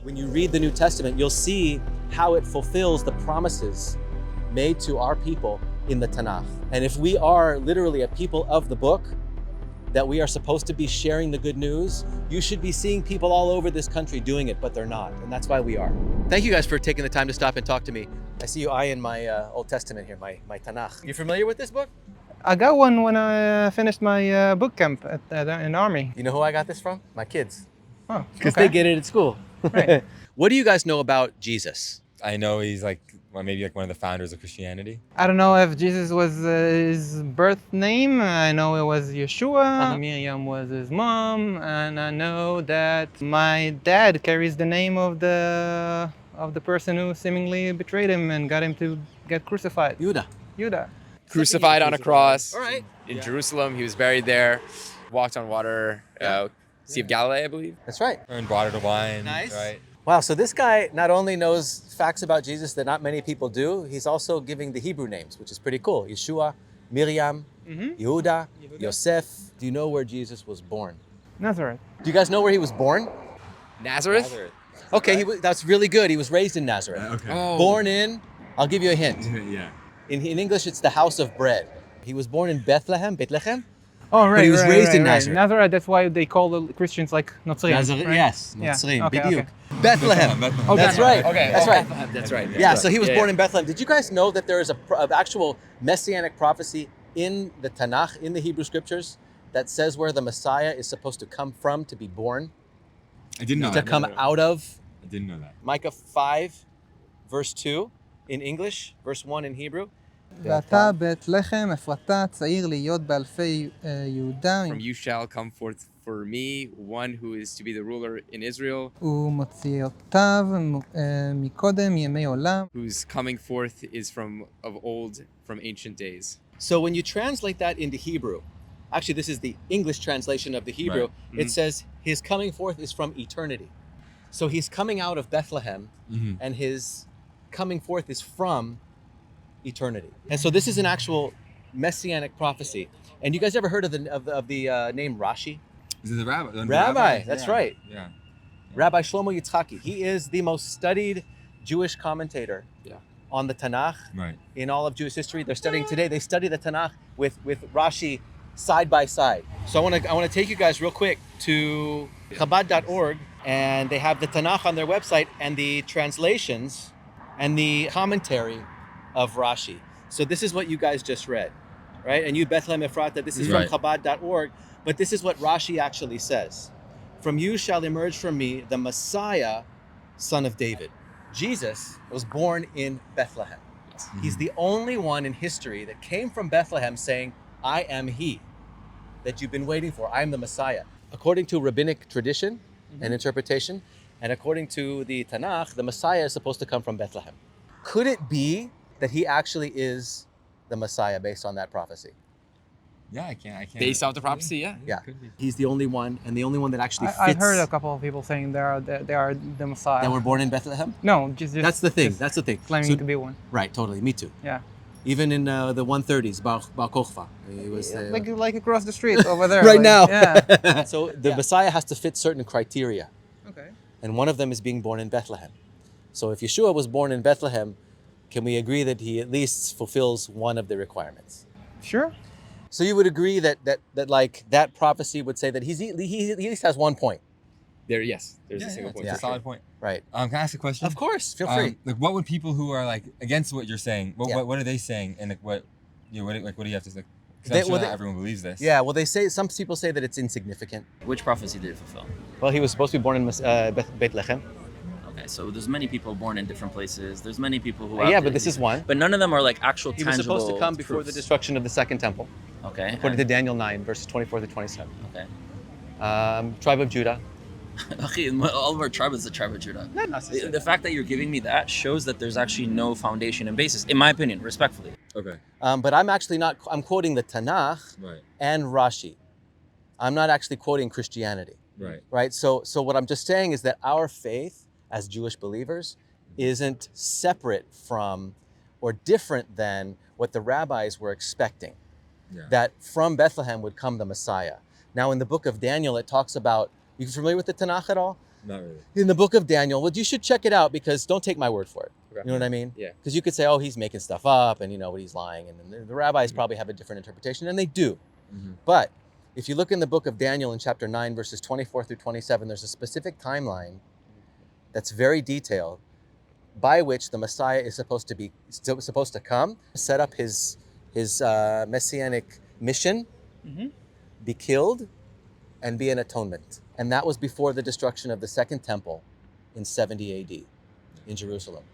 When you read the New Testament, you'll see how it fulfills the promises made to our people in the Tanakh. And if we are literally a people of the book, that we are supposed to be sharing the good news, you should be seeing people all over this country doing it, but they're not. And that's why we are. Thank you guys for taking the time to stop and talk to me. I see you eyeing my Old Testament here, my Tanakh. You familiar with this book? I got one when I finished my boot camp in the army. You know who I got this from? My kids. Oh, Because okay. they get it at school. Right. What do you guys know about Jesus? I know he's maybe one of the founders of Christianity. I don't know if Jesus was his birth name. I know it was Yeshua. Miriam was his mom, and I know that my dad carries the name of the person who seemingly betrayed him and got him to get crucified. Judah. Crucified on a cross. All right. In Jerusalem. He was buried there, walked on water, Sea of Galilee, I believe. That's right. Turned water to wine. Nice. Right. Wow, so this guy not only knows facts about Jesus that not many people do, he's also giving the Hebrew names, which is pretty cool. Yeshua, Miriam, Yehuda, Yosef. Do you know where Jesus was born? Nazareth. Do you guys know where he was born? Nazareth? Okay, that's really good. He was raised in Nazareth. Okay. Oh. Born in, I'll give you a hint. Yeah. In English, it's the house of bread. He was born in Bethlehem. Oh, right. But he was raised in right. Nazareth. Nazareth, that's why they call the Christians like Nazarene. Nazareth, right? yes. Yeah. Nazarene, Okay, Bediuk. okay. Bethlehem. Oh, That's right. Okay. That's right. That's right. Yeah, so he was born in Bethlehem. Did you guys know that there is an actual Messianic prophecy in the Tanakh, in the Hebrew scriptures, that says where the Messiah is supposed to come from, to be born, I didn't know to that. come out of? I didn't know that. Micah 5, verse 2 in English, verse 1 in Hebrew. ואתה בית-לחם אפרתה צעיר להיות באלפי יהודה From you shall come forth for me one who is to be the ruler in Israel, ומוציאותיו מקודם ימי עולם. whose coming forth is from of old, from ancient days. So when you translate that into Hebrew, actually this is the English translation of the Hebrew, Right. it says his coming forth is from eternity. So he's coming out of Bethlehem, and his coming forth is from eternity. And so this is an actual Messianic prophecy. And you guys ever heard of the name Rashi? Is it the rabbi? Rabbi, that's right. Yeah. Rabbi Shlomo Yitzhaki. He is the most studied Jewish commentator on the Tanakh Right. in all of Jewish history. They're studying today. They study the Tanakh with Rashi side by side. So I want to take you guys real quick to Chabad.org, and they have the Tanakh on their website and the translations and the commentary of Rashi. So this is what you guys just read, right? And you Bethlehem Ephrata, this is Right. from Chabad.org, but this is what Rashi actually says. From you shall emerge from me the Messiah, son of David. Jesus was born in Bethlehem. He's the only one in history that came from Bethlehem saying, I am he that you've been waiting for. I am the Messiah. According to rabbinic tradition and interpretation, and according to the Tanakh, the Messiah is supposed to come from Bethlehem. Could it be that he actually is the Messiah based on that prophecy? Yeah, I can't. Based off the prophecy, yeah. Yeah. Could be. He's the only one, and the only one that actually fits. I've heard a couple of people saying they are the Messiah. that were born in Bethlehem? No, just That's the thing. just That's the thing. claiming So- to be one. Right, totally. Me too. Yeah. Even in the 130s, Bar Kokhba. It was Like across the street over there. right like, now. Yeah. So the Messiah has to fit certain criteria, Okay. and one of them is being born in Bethlehem. So if Yeshua was born in Bethlehem, can we agree that he at least fulfills one of the requirements? Sure. So you would agree that like that prophecy would say that he at least has one point, There's a Yeah, single point. it's a solid point. right? Can I ask a question? Of course, feel free. Like, what would people who are like against what you're saying? Yeah. What are they saying? And what do you have to say? Because They- I'm sure well, not they- everyone believes this. Yeah, well, some people say that it's insignificant. Which prophecy did it fulfill? Well, he was supposed to be born in Bethlehem. Okay, so there's many people born in different places. There's many people who. Yeah, have but this is one. But none of them are like actual He was tangible. supposed to come before the proofs. destruction of the second temple, Okay. according to Daniel 9, verses 24 to 27. Okay. Tribe of Judah. Okay, all of our tribe is the tribe of Judah. Not necessarily. The fact that you're giving me that shows that there's actually no foundation and basis, in my opinion, respectfully. Okay. But I'm actually not. I'm quoting the Tanakh Right. and Rashi. I'm not actually quoting Christianity, Right. right? So what I'm just saying is that our faith as Jewish believers isn't separate from or different than what the rabbis were expecting. Yeah. That from Bethlehem would come the Messiah. Now, in the book of Daniel, it talks about. You familiar with the Tanakh at all? Not really. in the book of Daniel. Well, you should check it out because don't take my word for it. Okay. You know what I mean? Yeah. Because you could say, oh, he's making stuff up and, he's lying. And the rabbis probably have a different interpretation, and they do. Mm-hmm. But if you look in the book of Daniel in chapter 9, verses 24 through 27, there's a specific timeline that's very detailed by which the Messiah is supposed to come, set up his Messianic mission, be killed, and be an atonement. And that was before the destruction of the Second Temple in 70 AD in Jerusalem.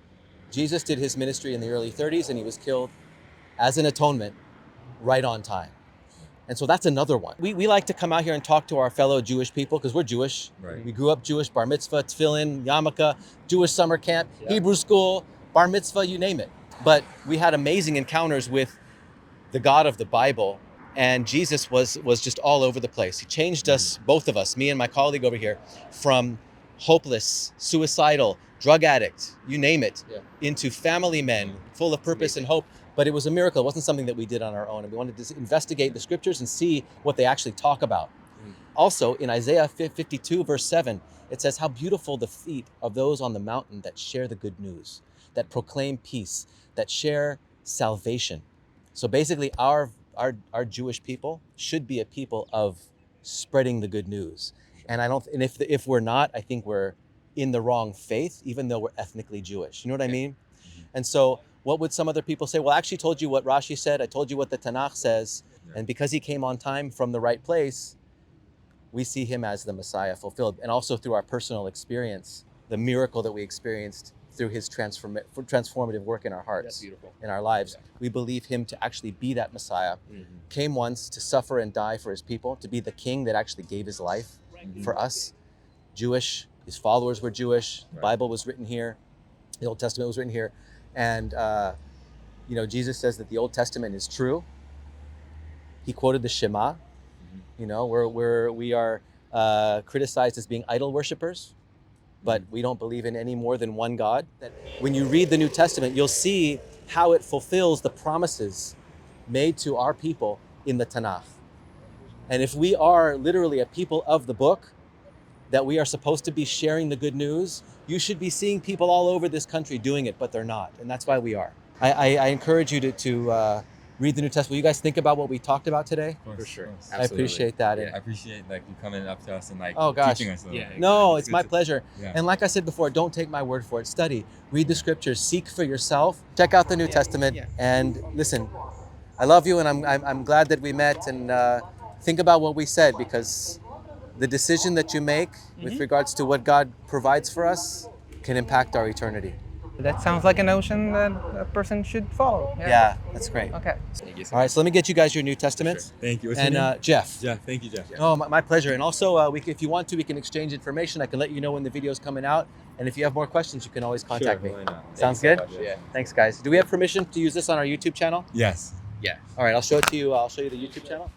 Jesus did his ministry in the early 30s, and he was killed as an atonement right on time. And so that's another one. We like to come out here and talk to our fellow Jewish people because we're Jewish. Right. We grew up Jewish, bar mitzvah, tefillin, yarmulke, Jewish summer camp, Hebrew school, bar mitzvah, you name it. But we had amazing encounters with the God of the Bible, and Jesus was just all over the place. He changed us, both of us, me and my colleague over here, from hopeless, suicidal, drug addict, you name it, into family men, full of purpose and hope. But it was a miracle. It wasn't something that we did on our own. And we wanted to investigate the scriptures and see what they actually talk about. Also, in Isaiah 52, verse 7, it says, how beautiful the feet of those on the mountain that share the good news, that proclaim peace, that share salvation. So basically, our Jewish people should be a people of spreading the good news. And if we're not, I think we're in the wrong faith, even though we're ethnically Jewish. You know what I mean? And so what would some other people say? Well, I actually told you what Rashi said. I told you what the Tanakh says. And because he came on time from the right place, we see him as the Messiah fulfilled. And also through our personal experience, the miracle that we experienced through his transformative work in our hearts, in our lives. We believe him to actually be that Messiah, came once to suffer and die for his people, to be the king that actually gave his life for us. Jewish, his followers were Jewish, the Bible was written here, the Old Testament was written here. And, Jesus says that the Old Testament is true. He quoted the Shema. We are criticized as being idol worshipers, but we don't believe in any more than one God. That when you read the New Testament, you'll see how it fulfills the promises made to our people in the Tanakh. And if we are literally a people of the book, that we are supposed to be sharing the good news, you should be seeing people all over this country doing it, but they're not. And that's why we are. I encourage you to read the New Testament. Will you guys think about what we talked about today? For sure. I appreciate that. I appreciate you coming up to us and teaching us a little bit. No, it's my pleasure. Yeah. And like I said before, don't take my word for it. Study, read the scriptures, seek for yourself, check out the New Testament, and listen. I love you, and I'm glad that we met. And think about what we said, because the decision that you make with regards to what God provides for us can impact our eternity. That sounds like a notion that a person should follow. Yeah, that's great. Okay. Thank you so All right, much. so let me get you guys your New Testaments. Thank you. What's your name? And Jeff. Jeff. Thank you, Jeff. Oh, my pleasure. And also, if you want to, we can exchange information. I can let you know when the video's coming out. And if you have more questions, you can always contact me. Why not? Sounds Thank you good? so much. Yeah. Thanks, guys. Do we have permission to use this on our YouTube channel? Yes. Yeah. All right, I'll show it to you. I'll show you the YouTube channel.